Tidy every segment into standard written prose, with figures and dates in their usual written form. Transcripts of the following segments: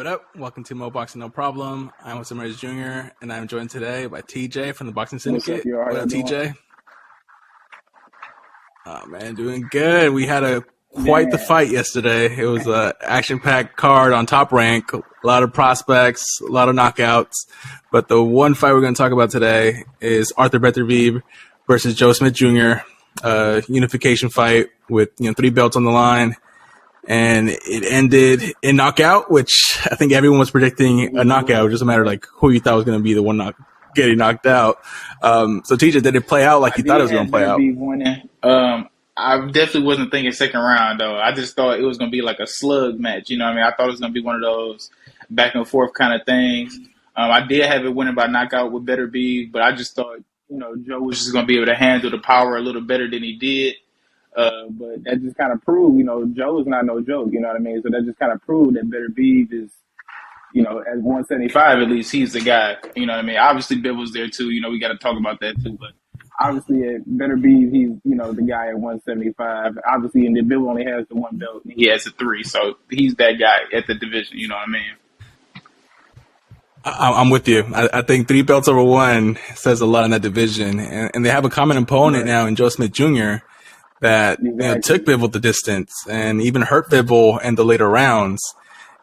up? Welcome to Mo Boxing No Problem. I'm Wilson Reyes Jr. and I'm joined today by TJ from the Boxing Syndicate. What up, TJ? Oh man, doing good. We had quite the fight yesterday. It was an action-packed card on Top Rank, a lot of prospects, a lot of knockouts. But the one fight we're going to talk about today is Artur Beterbiev versus Joe Smith Jr. Unification fight with 3 belts on the line. And it ended in knockout, which I think everyone was predicting a knockout. It was just a matter of who you thought was going to be the one getting knocked out. So TJ, did it play out like you thought it was going to play out? I definitely wasn't thinking second round though. I just thought it was going to be like a slug match. You know what I mean? I thought it was going to be one of those back and forth kind of things. I did have it winning by knockout with Beterbiev, but I just thought, Joe was just going to be able to handle the power a little better than he did. But that just kind of proved, Joe is not no joke, you know what I mean? So that just kind of proved that Beterbiev is, at 175 at least, he's the guy, you know what I mean? Obviously, Biv was there too, we got to talk about that too. But obviously, at Beterbiev, he's, the guy at 175. Obviously, and the Biv only has the 1 belt, and he has the 3. So he's that guy at the division, you know what I mean? I'm with you. I think 3 belts over 1 says a lot in that division. And they have a common opponent now in Joe Smith Jr. that took Bivol the distance and even hurt Bivol in the later rounds.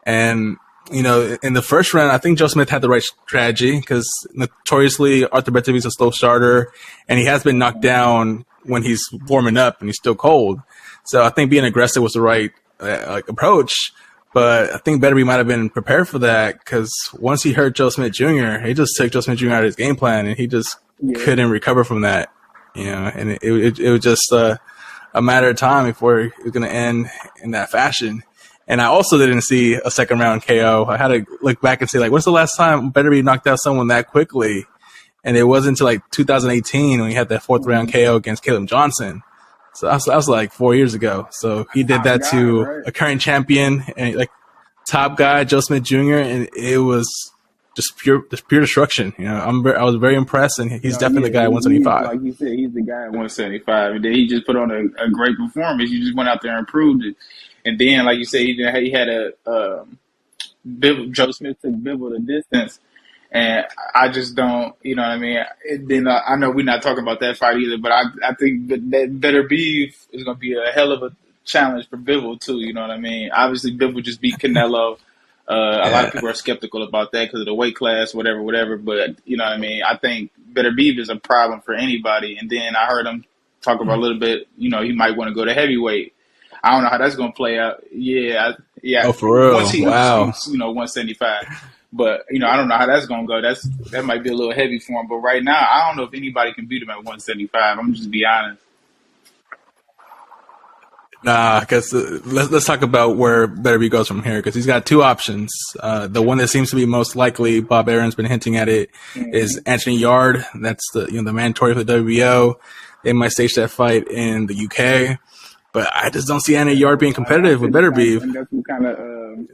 And, in the first round, I think Joe Smith had the right strategy because notoriously Artur Beterbiev is a slow starter and he has been knocked down when he's warming up and he's still cold. So I think being aggressive was the right approach. But I think Beterbiev might have been prepared for that because once he hurt Joe Smith Jr., he just took Joe Smith Jr. out of his game plan and he just couldn't recover from that. And it was just a matter of time before it was going to end in that fashion. And I also didn't see a second round KO. I had to look back and say, when's the last time Beterbiev knocked out someone that quickly? And it wasn't until 2018 when he had that 4th round KO against Caleb Johnson. So that was 4 years ago. So he did that to a current champion and top guy, Joe Smith Jr. And it was just pure destruction. I was very impressed, and he's definitely the guy at 175. Like you said, he's the guy at 175, and then he just put on a great performance. He just went out there and proved it. And then, like you said, he had Joe Smith took Bivol the distance, and I just don't, you know what I mean. Then I know we're not talking about that fight either, but I think that Beterbiev is going to be a hell of a challenge for Bivol too. You know what I mean? Obviously, Bivol just beat Canelo. A lot of people are skeptical about that because of the weight class, whatever. But, you know what I mean? I think Beterbiev is a problem for anybody. And then I heard him talk about a little bit, he might want to go to heavyweight. I don't know how that's going to play out. Yeah. Oh, for real? Once he wow. shoots, 175. But, I don't know how that's going to go. That might be a little heavy for him. But right now, I don't know if anybody can beat him at 175. I'm just be honest. Nah, because let's talk about where Beterbiev goes from here, because he's got 2 options. The one that seems to be most likely, Bob Aaron's been hinting at it, is Anthony Yarde. That's the mandatory for the WBO. They might stage that fight in the UK, but I just don't see Anthony Yarde being competitive with Beterbiev. That's what kind of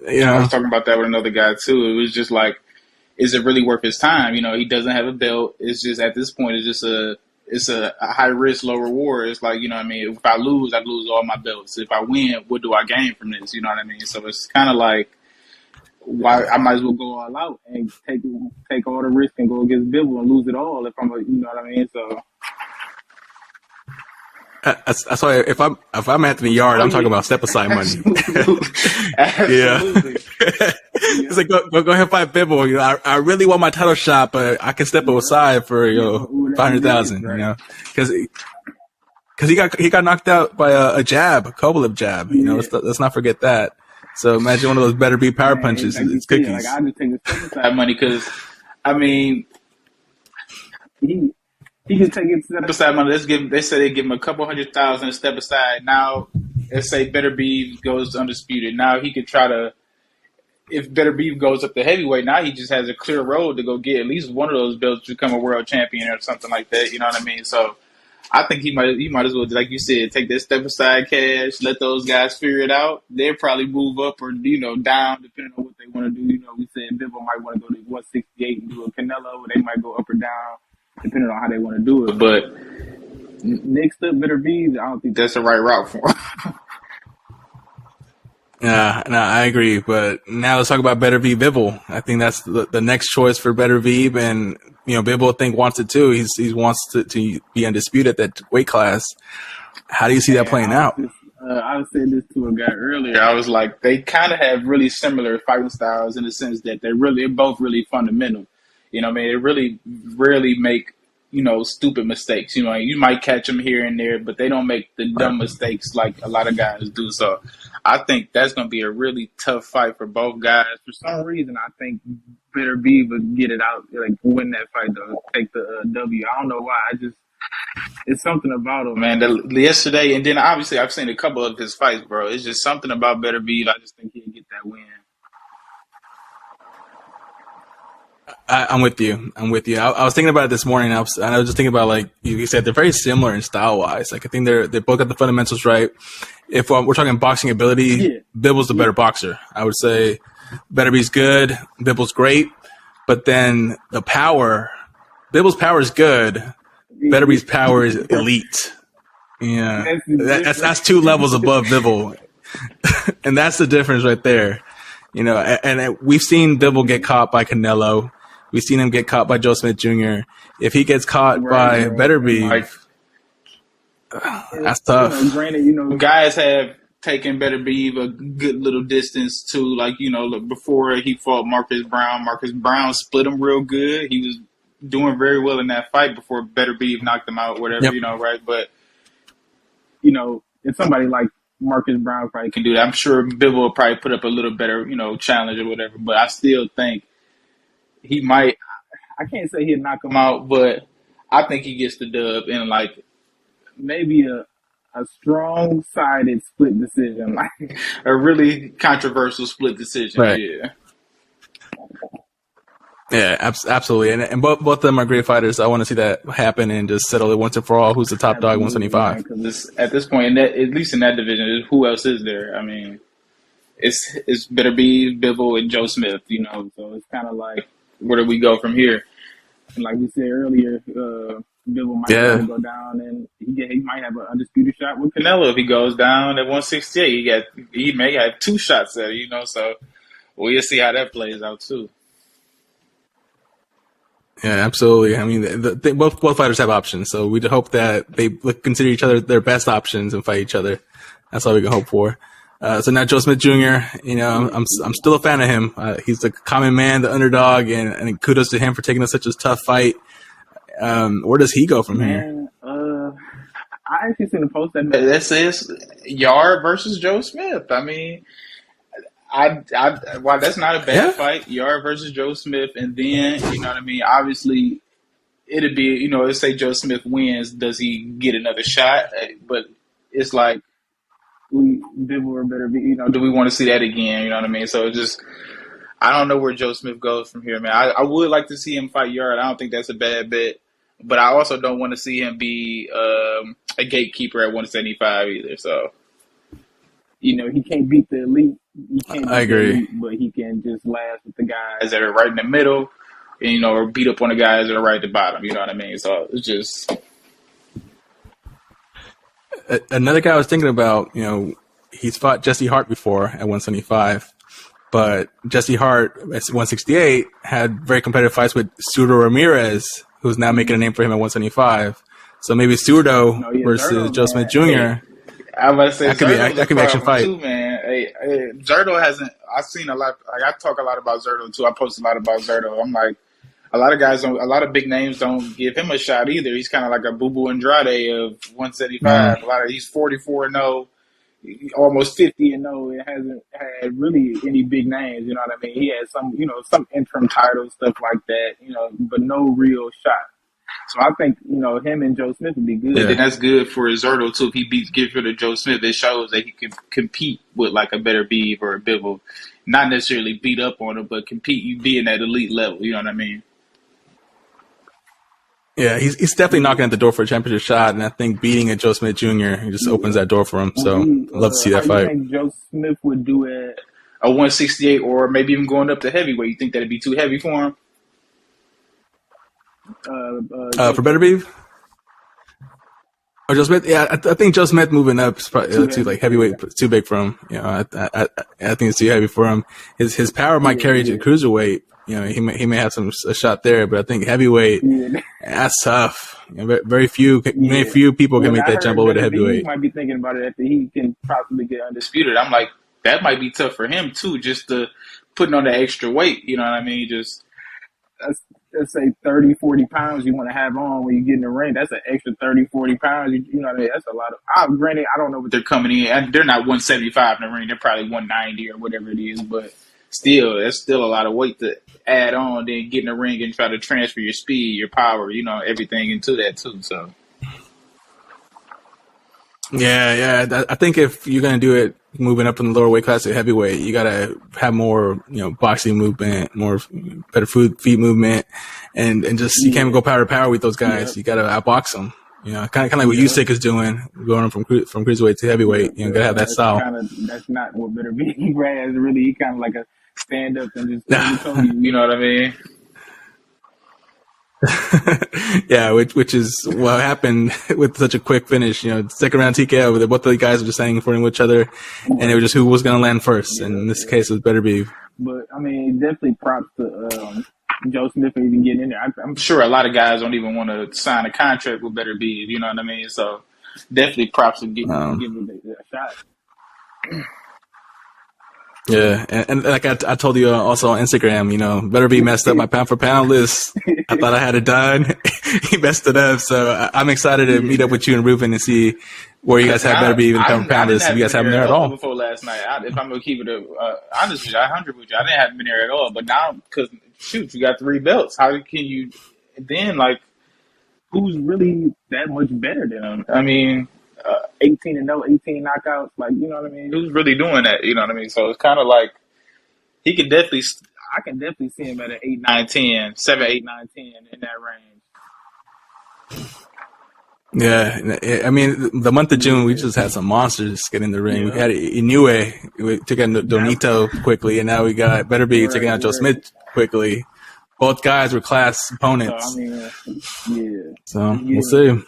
I was talking about that with another guy too. It was just is it really worth his time? He doesn't have a belt. It's just at this point, it's a high risk, low reward. It's like, if I lose all my belts. If I win, what do I gain from this? You know what I mean? So it's kind of like, why I might as well go all out and take all the risk and go against Bivol and lose it all if you know what I mean? So that's why if I'm Anthony Yarde, I'm talking about step aside money. Absolutely. It's like go ahead and fight Bivol. I really want my title shot, but I can step aside for 500,000. Because he got knocked out by a jab, a Kovalev jab. Let's not forget that. So imagine one of those Beterbiev power punches. It's cookies. I just take the step aside money because he can take it step aside money. They say they give him a couple 100,000 to step aside. Now, let's say Beterbiev goes undisputed. Now he could try to, if Beterbiev goes up to heavyweight, now he just has a clear road to go get at least one of those belts to become a world champion or something like that. You know what I mean? So I think he might as well, like you said, take that step aside cash, let those guys figure it out. They'll probably move up or, down depending on what they want to do. We said Bivol might want to go to 168 and do a Canelo, or they might go up or down depending on how they want to do it. But next up, Beterbiev, I don't think that's the right route for him. Yeah, no, I agree. But now let's talk about Beterbiev Bivol. I think that's the next choice for Beterbiev, and Bivol I think wants it too. He wants to be undisputed at that weight class. How do you see that playing out? I was saying this to a guy earlier. I was like, they kind of have really similar fighting styles in the sense that they're both really fundamental. You know what I mean? They really rarely make, stupid mistakes. You might catch them here and there, but they don't make the dumb mistakes like a lot of guys do. So I think that's going to be a really tough fight for both guys. For some reason, I think Beterbiev would get it out, like win that fight, though, take the W. I don't know why. It's something about him, man. Yesterday, and then obviously I've seen a couple of his fights, bro. It's just something about Beterbiev. I just think he'll get that win. I'm with you. I was thinking about it this morning. I was just thinking about, like you said, they're very similar in style wise. Like I think they both got the fundamentals right. If we're talking boxing ability, Bivol's the better boxer. I would say Beterbiev's good, Bivol's great, but then the power, Bivol's power is good. Beterbiev's power is elite. Yeah, that's 2 levels above Bivol, and that's the difference right there. And we've seen Bivol get caught by Canelo. We've seen him get caught by Joe Smith Jr. If he gets caught by Beterbiev, that's tough. Granted, guys have taken Beterbiev a good little distance to, like, before he fought Marcus Brown. Marcus Brown split him real good. He was doing very well in that fight before Beterbiev knocked him out, whatever, right? But, if somebody like Marcus Brown probably can do that, I'm sure Bivol will probably put up a little better, challenge or whatever. But I still think he might. I can't say he'll knock him out, but I think he gets the dub in, like, maybe a strong-sided split decision, like a really controversial split decision. Right. Yeah. Yeah, absolutely. And both of them are great fighters. I want to see that happen and just settle it once and for all. Who's the top dog, 175? Because at this point, at least in that division, who else is there? I mean, it's Beterbiev, Bivol, and Joe Smith, So it's kind of like, where do we go from here? And like we said earlier, Bivol might go down, and he might have an undisputed shot with Canelo if he goes down at 168. He may have 2 shots at it, So we'll see how that plays out too. Yeah, absolutely. I mean, both fighters have options, so we hope that they consider each other their best options and fight each other. That's all we can hope for. So now Joe Smith Jr., I'm still a fan of him. He's the common man, the underdog, and kudos to him for taking such a tough fight. Where does he go from here? I actually seen a post that says Yard versus Joe Smith. I mean, well, that's not a bad fight. Yard versus Joe Smith, and then obviously it'd be let's say Joe Smith wins, does he get another shot? But it's like Bivol or Beterbiev, do we want to see that again? You know what I mean? So it's just, I don't know where Joe Smith goes from here, man. I would like to see him fight Yard. I don't think that's a bad bet, but I also don't want to see him be a gatekeeper at 175 either. So he can't beat the elite. I agree. Elite, but he can just last with the guys that are right in the middle, and, or beat up on the guys that are right at the bottom. You know what I mean? So it's just. Another guy I was thinking about, he's fought Jesse Hart before at 175, but Jesse Hart at 168 had very competitive fights with Stewardo Ramirez, who's now making a name for him at 175. So maybe Stewardo versus Joe Smith Jr. I'm about to say that could be action fight too, man. Hey, Zerdo hasn't. I've seen a lot. Like, I talk a lot about Zerdo too. I post a lot about Zerdo. I'm like, a lot of guys don't. A lot of big names don't give him a shot either. He's kind of like a Boo Boo Andrade of 175. Mm-hmm. He's 44-0, almost 50-0. It hasn't had really any big names. You know what I mean? He had some, some interim titles, stuff like that. But no real shot. So I think, him and Joe Smith would be good. Yeah. And that's good for Zerdo, too. If he gets rid of Joe Smith, it shows that he can compete with, like, a Beterbiev or a Bivol. Not necessarily beat up on him, but compete. You be in that elite level. You know what I mean? Yeah, he's definitely knocking at the door for a championship shot, and I think beating a Joe Smith Jr. just opens that door for him. So I'd love to see that fight. I think Joe Smith would do it a 168 or maybe even going up to heavyweight. You think that'd be too heavy for him? For Beterbiev? Oh, Joe Smith. Yeah, I think Joe Smith moving up is probably too like heavyweight, too big for him. You know, I think it's too heavy for him. His power might carry to cruiserweight. You know, he may have a shot there, but I think heavyweight, that's tough. You know, very few people can make that jump over to heavyweight. He might be thinking about it after he can possibly get undisputed. I'm like, that might be tough for him too, just to putting on the extra weight. You know what I mean? Just let's say 30, 40 pounds you want to have on when you get in the ring. That's an extra 30, 40 pounds. You know what I mean? That's a lot of. Granted, I don't know what they're coming in. They're not 175 in the ring. They're probably 190 or whatever it is, but still, that's still a lot of weight to add on, then get in the ring and try to transfer your speed, your power, you know, everything into that too. So, yeah. I think if you're gonna do it, moving up in the lower weight class to heavyweight, you gotta have more, you know, boxing movement, more better feet movement, and just you can't go power to power with those guys. You gotta outbox them. You know, kind of like what Usyk is doing, going from cruiserweight to heavyweight. You know, gotta have that style. That's not what Beterbiev has. Really, he kind of like a stand up and just you know what I mean? Yeah, which is what happened with such a quick finish. You know, second round TKO. Both the guys were just hanging for each other, and it was just who was going to land first. And in this case, it was Beterbiev. But I mean, definitely props to Joe Smith for even getting in there. I'm sure a lot of guys don't even want to sign a contract with Beterbiev. You know what I mean? So definitely props to give him a shot. Yeah, and like I told you also on Instagram, you know, Beterbiev messed up my pound for pound list. I thought I had it done. He messed it up. So I'm excited to meet up with you and Ruben and see where you guys have Beterbiev in the pound for pound list. If you guys have him there at all. Before last night, if I'm gonna keep it honest with you, 100 with you, I didn't have him in there at all. But now, because shoot, you got 3 belts. How can you then like? Who's really that much better than him? I mean. 18-0, 18 knockouts, like, you know what I mean? Who's really doing that? You know what I mean? So it's kind of like I can definitely see him at an 8, 9, 10, 7, 8, 9, 10 in that range. Yeah, I mean, the month of June, we just had some monsters get in the ring. Yeah. We had Inoue, we took out Donito quickly, and now we got Beterbiev taking out Joe Smith quickly. Both guys were class opponents. So, I mean, So we'll see.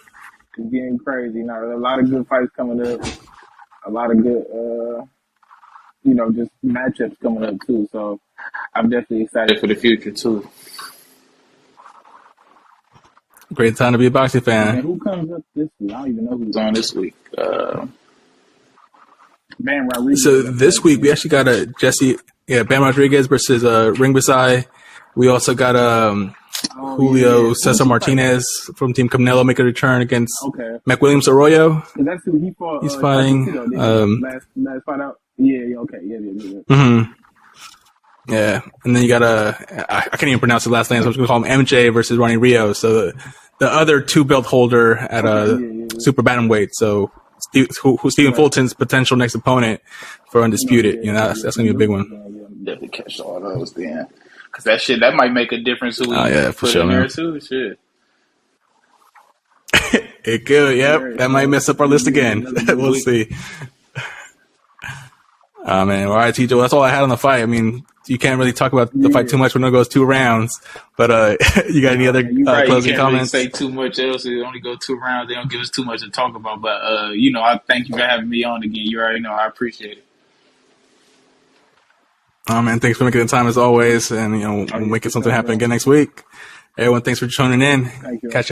It's getting crazy now. There's a lot of good fights coming up. A lot of good, you know, just matchups coming up too. So I'm definitely excited for the future too. Great time to be a boxing fan. And who comes up this week? I don't even know who's on this week. Bam Rodriguez. So this week we actually got Bam Rodriguez versus Ring Basai. We also got Julio Cesar Martinez from Team Canelo make a return against Mac Williams Arroyo. That's who he fought. He's fighting. Last fight out. Yeah. Okay. Yeah. Mm-hmm. Yeah, and then you got I can't even pronounce the last name, so I'm just gonna call him MJ versus Ronnie Rio. So the other 2 belt holder at super bantamweight. So Stephen Fulton's potential next opponent for undisputed. You know, that's gonna be a big one. Definitely catch all those then. Because that might make a difference who we put in there too. Shit. It could, yep. That might mess up our list again. We'll see. Man. All right, TJ. That's all I had on the fight. I mean, you can't really talk about the fight too much when it goes 2 rounds. But you got any other closing comments? Really say too much else. It only go 2 rounds. They don't give us too much to talk about. But you know, I thank you for having me on again. You already know I appreciate it. Man, thanks for making the time as always, and you know, we'll make something happen again next week. Everyone, thanks for tuning in. Thank you. Catch